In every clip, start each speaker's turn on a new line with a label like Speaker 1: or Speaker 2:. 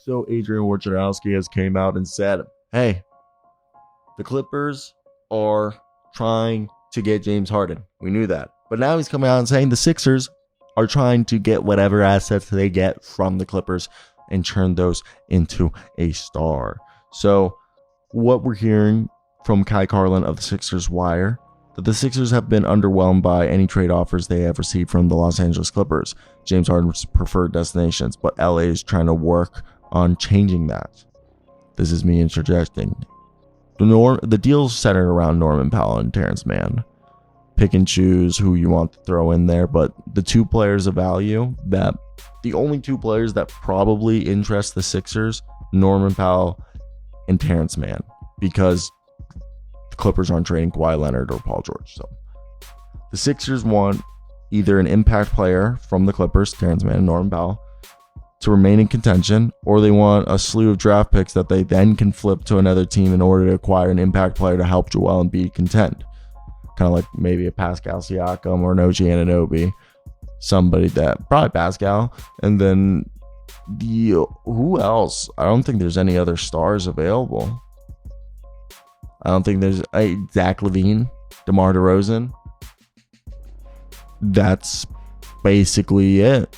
Speaker 1: So Adrian Wojnarowski has came out and said, hey, the Clippers are trying to get James Harden. We knew that. But now he's coming out and saying the Sixers are trying to get whatever assets they get from the Clippers and turn those into a star. So what we're hearing from Carlin of the Sixers Wire, that the Sixers have been underwhelmed by any trade offers they have received from the Los Angeles Clippers, James Harden's preferred destinations, but LA is trying to work on changing that. This is me interjecting. The deal's centered around Norman Powell and Terrence Mann. Pick and choose who you want to throw in there, but the two players of value, that the only two players that probably interest the Sixers, Norman Powell and Terrence Mann, because the Clippers aren't trading Kawhi Leonard or Paul George. So the Sixers want either an impact player from the Clippers, Terrence Mann and Norman Powell, to remain in contention, or they want a slew of draft picks that they then can flip to another team in order to acquire an impact player to help Joel Embiid contend. Kind of like maybe a Pascal Siakam or an OG Anunoby. Somebody that, probably Pascal. And then who else? I don't think there's any other stars available. I don't think there's Zach LaVine, DeMar DeRozan. That's basically it.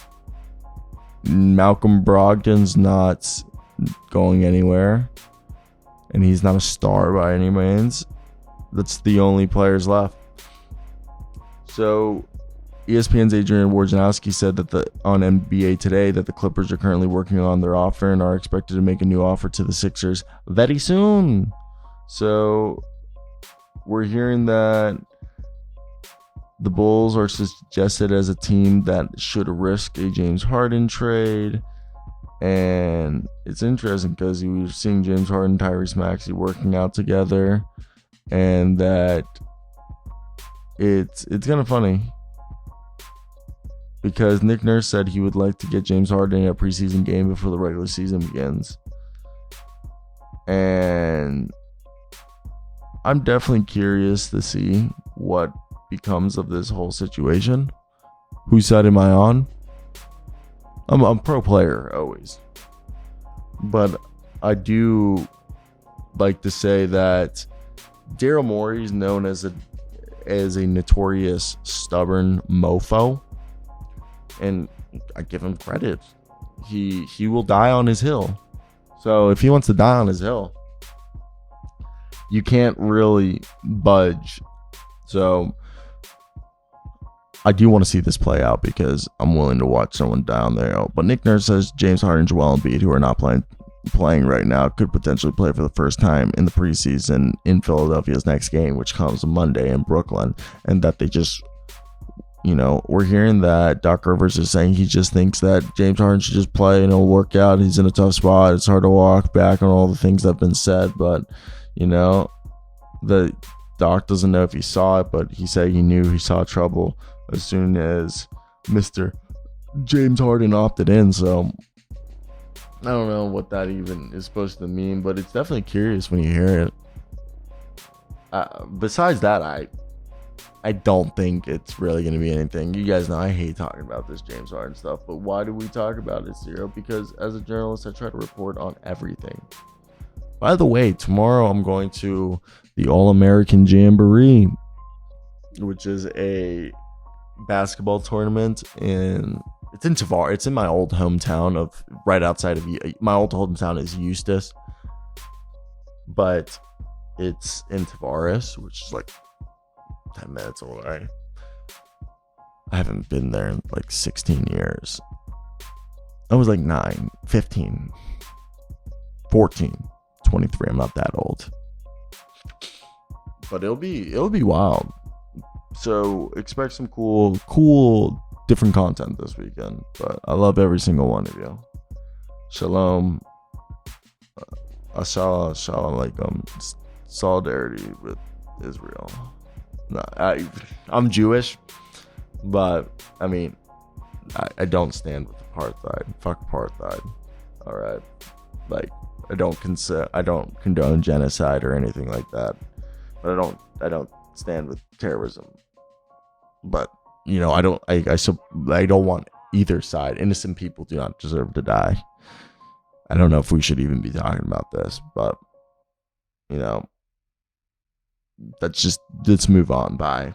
Speaker 1: Malcolm Brogdon's not going anywhere, and he's not a star by any means. That's the only players left. So ESPN's Adrian Wojnarowski said that on NBA Today that the Clippers are currently working on their offer and are expected to make a new offer to the Sixers very soon. So we're hearing that the Bulls are suggested as a team that should risk a James Harden trade. And it's interesting because you were seeing James Harden and Tyrese Maxey working out together. And that it's kind of funny because Nick Nurse said he would like to get James Harden in a preseason game before the regular season begins. And I'm definitely curious to see what becomes of this whole situation. Whose side am I on? I'm pro player always, but I do like to say that Daryl Morey is known as a notorious stubborn mofo, and I give him credit. He will die on his hill. So if he wants to die on his hill, you can't really budge. So I do want to see this play out because I'm willing to watch someone die on there. But Nick Nurse says James Harden and Joel Embiid, who are not playing right now, could potentially play for the first time in the preseason in Philadelphia's next game, which comes Monday in Brooklyn. And that they just, we're hearing that Doc Rivers is saying he just thinks that James Harden should just play and it'll work out. He's in a tough spot. It's hard to walk back on all the things that have been said. But, the Doc doesn't know if he saw it, but he said he knew he saw trouble as soon as Mr. James Harden opted in. So I don't know what that even is supposed to mean, but it's definitely curious when you hear it. Besides that, I don't think it's really going to be anything. You guys know I hate talking about this James Harden stuff, but why do we talk about it, Zero? Because as a journalist, I try to report on everything. By the way, tomorrow I'm going to the All-American Jamboree, which is a basketball tournament it's in Tavares. It's in my old hometown of right outside of my old hometown is Eustis, but it's in Tavares, which is like 10 minutes away. I haven't been there in like 16 years. I was like 9, 15, 14, 23. I'm not that old, but it'll be wild. So expect some cool different content this weekend. But I love every single one of you. Shalom. Shalom alaikum. Solidarity with Israel. No, I'm Jewish, but I mean, I don't stand with apartheid. Fuck apartheid. All right, like I don't condone genocide or anything like that. But I don't stand with terrorism. But I don't want either side. Innocent people do not deserve to die. I don't know if we should even be talking about this, but let's move on. Bye.